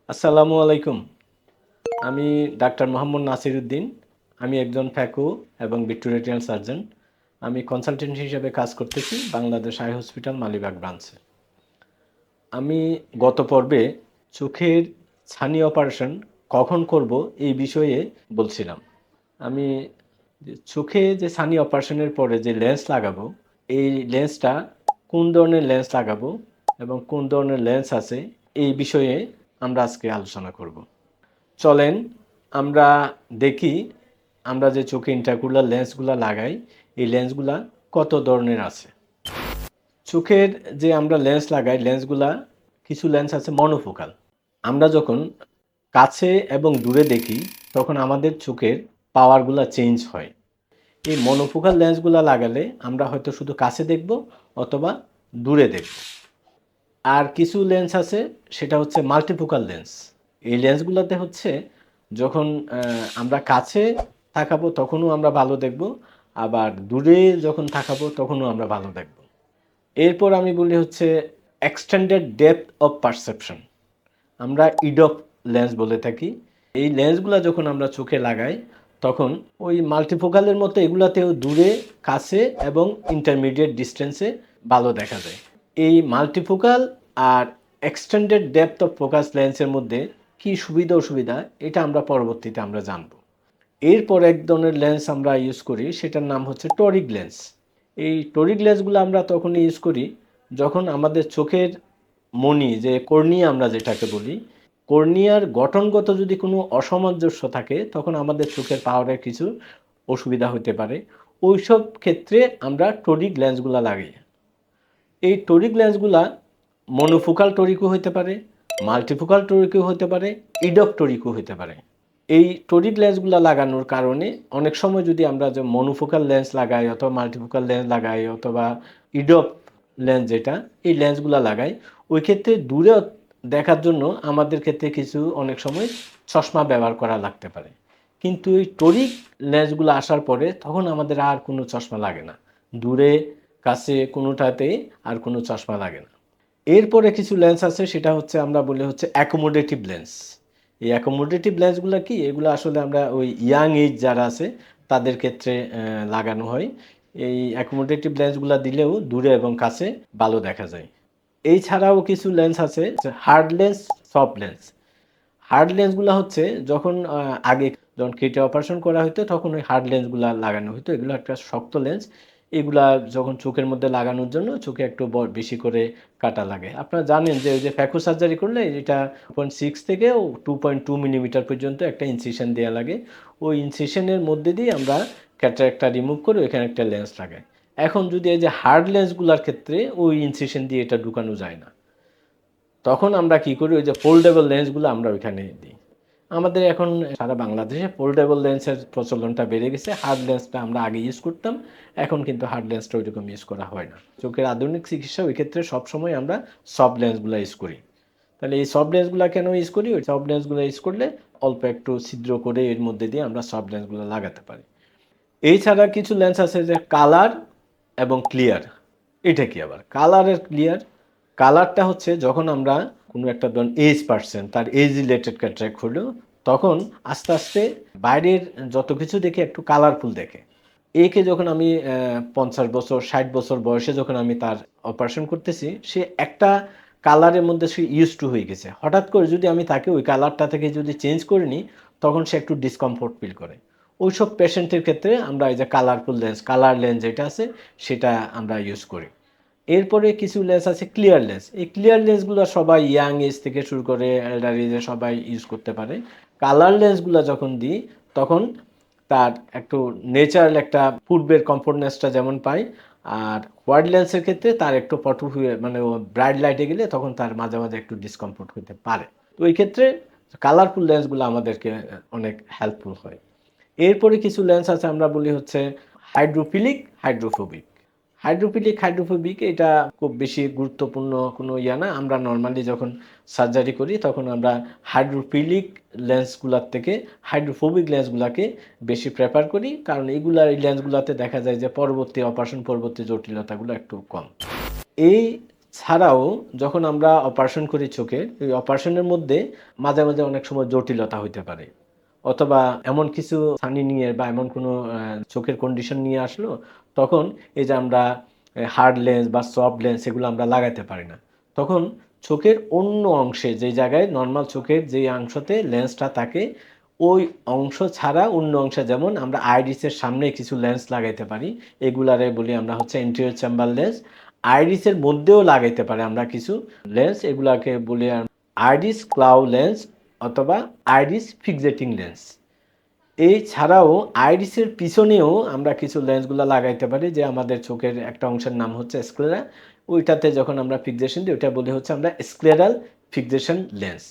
আসসালামু আলাইকুম। আমি ডাক্তার মোহাম্মদ নাসিরউদ্দিন। আমি একজন ফ্যাকো এবং ভিট্রেরিয়ান সার্জন। আমি কনসালটেন্ট হিসেবে কাজ করতেছি বাংলাদেশ আই হসপিটাল মালিবাগ ব্রাঞ্চে। আমি গত পর্বে চোখের ছানি অপারেশন কখন করব এই বিষয়ে বলছিলাম। আমি চোখে যে ছানি অপারেশনের পরে যে লেন্স লাগাবো, এই লেন্সটা কোন ধরনের লেন্স লাগাবো এবং কোন ধরনের লেন্স আছে এই বিষয়ে আমরা আজকে আলোচনা করব। চলেন আমরা দেখি আমরা যে চোখে ইন্ট্রাকুলার লেন্সগুলা লাগাই এই লেন্সগুলা কত ধরনের আছে। চোখের যে আমরা লেন্স লাগাই লেন্সগুলা কিছু লেন্স আছে মনোফোকাল। আমরা যখন কাছে এবং দূরে দেখি তখন আমাদের চোখের পাওয়ারগুলা চেঞ্জ হয়। এই মনোফোকাল লেন্সগুলা লাগালে আমরা হয়তো শুধু কাছে দেখব অথবা দূরে দেখব। আর কিছু লেন্স আছে সেটা হচ্ছে মাল্টিফোকাল লেন্স। এই লেন্সগুলোতে হচ্ছে যখন আমরা কাছে তাকাবো তখনও আমরা ভালো দেখব, আবার দূরে যখন তাকাবো তখনও আমরা ভালো দেখব। এরপর আমি বলি হচ্ছে এক্সটেন্ডেড ডেপথ অফ পারসেপশন, আমরা ইডপ লেন্স বলে থাকি। এই লেন্সগুলো যখন আমরা চোখে লাগাই তখন ওই মাল্টিফোকালের মতো এগুলাতেও দূরে কাছে এবং ইন্টারমিডিয়েট ডিস্টেন্সে ভালো দেখা যায়। এই মাল্টিফোকাল আর এক্সটেন্ডেড ডেপথ অফ ফোকাস লেন্সের মধ্যে কি সুবিধা অসুবিধা এটা আমরা পরবর্তীতে আমরা জানব। এরপর এক ধরনের লেন্স আমরা ইউজ করি সেটার নাম হচ্ছে টোরিক লেন্স। এই টোরিক লেন্সগুলো আমরা তখনই ইউজ করি যখন আমাদের চোখের মণি যে কর্নিয়া আমরা যেটাকে বলি, কর্নিয়ার গঠনগত যদি কোনো অসামঞ্জস্য থাকে তখন আমাদের চোখের পাওয়ারের কিছু অসুবিধা হতে পারে। ওইসব ক্ষেত্রে আমরা টোরিক লেন্সগুলো লাগাই। এই টোরিক লেন্সগুলা মনোফোকাল টোরিকও হতে পারে, মাল্টিফোকাল টোরিকও হতে পারে, ইডপ টোরিকও হতে পারে। এই টোরিক লেন্সগুলো লাগানোর কারণে অনেক সময় যদি আমরা যে মনোফোকাল লেন্স লাগাই অথবা মাল্টিফোকাল লেন্স লাগাই অথবা ইডপ লেন্স যেটা এই লেন্সগুলো লাগাই, ওই ক্ষেত্রে দূরে দেখার জন্য আমাদের ক্ষেত্রে কিছু অনেক সময় চশমা ব্যবহার করা লাগতে পারে। কিন্তু এই টোরিক লেন্সগুলো আসার পরে তখন আমাদের আর কোনো চশমা লাগে না, দূরে কাছে কোনোটাতেই আর কোনো চশমা লাগে না। এরপরে কিছু লেন্স আছে সেটা হচ্ছে আমরা বলি হচ্ছে অ্যাকোমোডেটিভ লেন্স। এই অ্যাকোমোডেটিভ লেন্সগুলো কি, এগুলো আসলে আমরা ওই ইয়াং এজ যারা আছে তাদের ক্ষেত্রে লাগানো হয়। এই অ্যাকোমোডেটিভ লেন্সগুলো দিলেও দূরে এবং কাছে ভালো দেখা যায়। এই ছাড়াও কিছু লেন্স আছে hard lens, soft lens. Hard লেন্সগুলো হচ্ছে যখন আগে যখন কেটে অপারেশন করা হতো তখন ওই হার্ড লেন্সগুলো লাগানো হতো, এগুলো একটা শক্ত লেন্স। এগুলা যখন চোখের মধ্যে লাগানোর জন্য চোখে একটু বেশি করে কাটা লাগে। আপনারা জানেন যে ওই যে ফ্যাকো সার্জারি করলে এটা 0.6 থেকে 2.2 মিলিমিটার পর্যন্ত একটা ইনসিশন দেওয়া লাগে। ওই ইনসিশনের মধ্যে দিয়ে আমরা ক্যাটারাক্টটা রিমুভ করে ওইখানে একটা লেন্স লাগাই। এখন যদি এই যে হার্ড লেন্সগুলোর ক্ষেত্রে ওই ইনসিশন দিয়ে এটা ঢুকানো যায় না, তখন আমরা কি করি ওই যে ফোল্ডেবল লেন্সগুলো আমরা ওইখানে দিই। আমাদের এখন সারা বাংলাদেশে ফোল্ডেবল লেন্সের প্রচলনটা বেড়ে গেছে। হার্ড লেন্সটা আমরা আগে ইউজ করতাম, এখন কিন্তু হার্ড লেন্সটা ওইরকম ইউজ করা হয় না। চোখের আধুনিক চিকিৎসা ওই ক্ষেত্রে সবসময় আমরা সফট লেন্সগুলো ইউজ করি। তাহলে এই সফট লেন্সগুলো কেন ইউজ করি, ওই সফট লেন্সগুলো ইউজ করলে অল্প একটু ছিদ্র করে এর মধ্যে দিয়ে আমরা সফট লেন্সগুলো লাগাতে পারি। এই ছাড়া কিছু লেন্স আছে যে কালার এবং ক্লিয়ার। এটা কি আবার কালার আর ক্লিয়ার? কালারটা হচ্ছে যখন আমরা কোনো একটা ধরুন এজ পার্সন তার এজ রিলেটেড ক্যাটারাক্ট হলো তখন আস্তে আস্তে বাইরের যত কিছু দেখে একটু কালারফুল দেখে। একে যখন আমি 50 বছর 60 বছর বয়সে যখন আমি তার অপারেশন করতেছি, সে একটা কালারের মধ্যে সে ইউজ টু হয়ে গেছে। হঠাৎ করে যদি আমি তাকে ওই কালারটা থেকে যদি চেঞ্জ করে নিই তখন সে একটু ডিসকমফোর্ট ফিল করে। ওইসব পেশেন্টের ক্ষেত্রে আমরা এই যে কালারফুল লেন্স, কালার লেন্স যেটা আছে সেটা আমরা ইউজ করি। এরপরে কিছু লেন্স আছে ক্লিয়ার লেন্স। এই ক্লিয়ার লেন্সগুলো সবাই ইয়াং এজ থেকে শুরু করে এল্ডার এজে সবাই ইউজ করতে পারে। কালার লেন্সগুলো যখন দিই তখন তার একটু ন্যাচারাল একটা পূর্বের কমফোর্টনেসটা যেমন পাই, আর হোয়াইট লেন্সের ক্ষেত্রে তার একটু পটু হয়ে মানে ও ব্রাইট লাইটে গেলে তখন তার মাঝে মাঝে একটু ডিসকমফোর্ট হতে পারে। তো এই ক্ষেত্রে কালারফুল লেন্সগুলো আমাদেরকে অনেক হেল্পফুল হয়। এরপরে কিছু লেন্স আছে আমরা বলি হচ্ছে হাইড্রোফিলিক, হাইড্রোফোবিক। হাইড্রোফিলিক, হাইড্রোফোবিক এটা খুব বেশি গুরুত্বপূর্ণ কোনো ইয়া না। আমরা নর্মালি যখন সার্জারি করি তখন আমরা হাইড্রোফিলিক লেন্সগুলোর থেকে হাইড্রোফোবিক লেন্সগুলোকে বেশি প্রেফার করি, কারণ এইগুলা এই লেন্সগুলোতে দেখা যায় যে পরবর্তী অপারেশন পরবর্তী জটিলতাগুলো একটু কম। এই ছাড়াও যখন আমরা অপারেশন করি চোখের, এই অপারেশনের মধ্যে মাঝে, মাঝে অনেক সময় জটিলতা হইতে পারে। অথবা এমন কিছু ছানি নিয়ে বা এমন কোনো চোখের কন্ডিশন নিয়ে আসলো, তখন এই যে আমরা হার্ড লেন্স বা সফট লেন্স এগুলো আমরা লাগাইতে পারি না। তখন চোখের অন্য অংশে যেই জায়গায় নরমাল চোখের যেই অংশতে লেন্সটা থাকে, ওই অংশ ছাড়া অন্য অংশে যেমন আমরা আইরিসের সামনে কিছু লেন্স লাগাইতে পারি। এগুলারে বলি আমরা হচ্ছে এন্টেরিয়র চেম্বার লেন্স। আইরিসের মধ্যেও লাগাইতে পারি আমরা কিছু লেন্স, এগুলাকে বলি আইরিস ক্লাউ লেন্স অথবা আইরিস ফিক্সেটিং লেন্স। এই ছাড়াও আইরিসের পিছনেও আমরা কিছু লেন্সগুলো লাগাইতে পারি, যে আমাদের চোখের একটা অংশের নাম হচ্ছে স্ক্লেরা। ওইটাতে যখন আমরা ফিক্সেশন দিই ওইটা বলি হচ্ছে আমরা স্ক্লেরাল ফিক্সেশন লেন্স।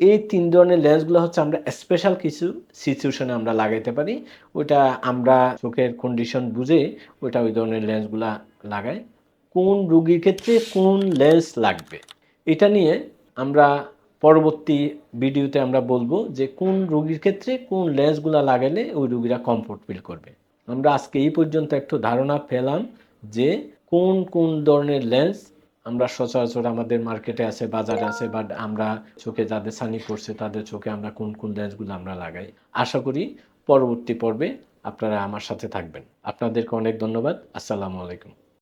এই ৩ ধরনের লেন্সগুলো হচ্ছে আমরা স্পেশাল কিছু সিচুয়েশনে আমরা লাগাইতে পারি। ওইটা আমরা চোখের কন্ডিশন বুঝে ওইটা ওই ধরনের লেন্সগুলা লাগাই। কোন রোগীর ক্ষেত্রে কোন লেন্স লাগবে এটা নিয়ে আমরা পরবর্তী ভিডিওতে আমরা বলবো যে কোন রোগীর ক্ষেত্রে কোন লেন্সগুলা লাগালে ওই রোগীরা কমফোর্ট ফিল করবে। আমরা আজকে এই পর্যন্ত একটু ধারণা পেলাম যে কোন কোন ধরনের লেন্স আমরা সচরাচর আমাদের মার্কেটে আছে, বাজারে আছে, বাট আমরা চোখে যাদের ছানি পড়ছে তাদের চোখে আমরা কোন কোন লেন্সগুলো আমরা লাগাই। আশা করি পরবর্তী পর্বে আপনারা আমার সাথে থাকবেন। আপনাদেরকে অনেক ধন্যবাদ। আসসালামু আলাইকুম।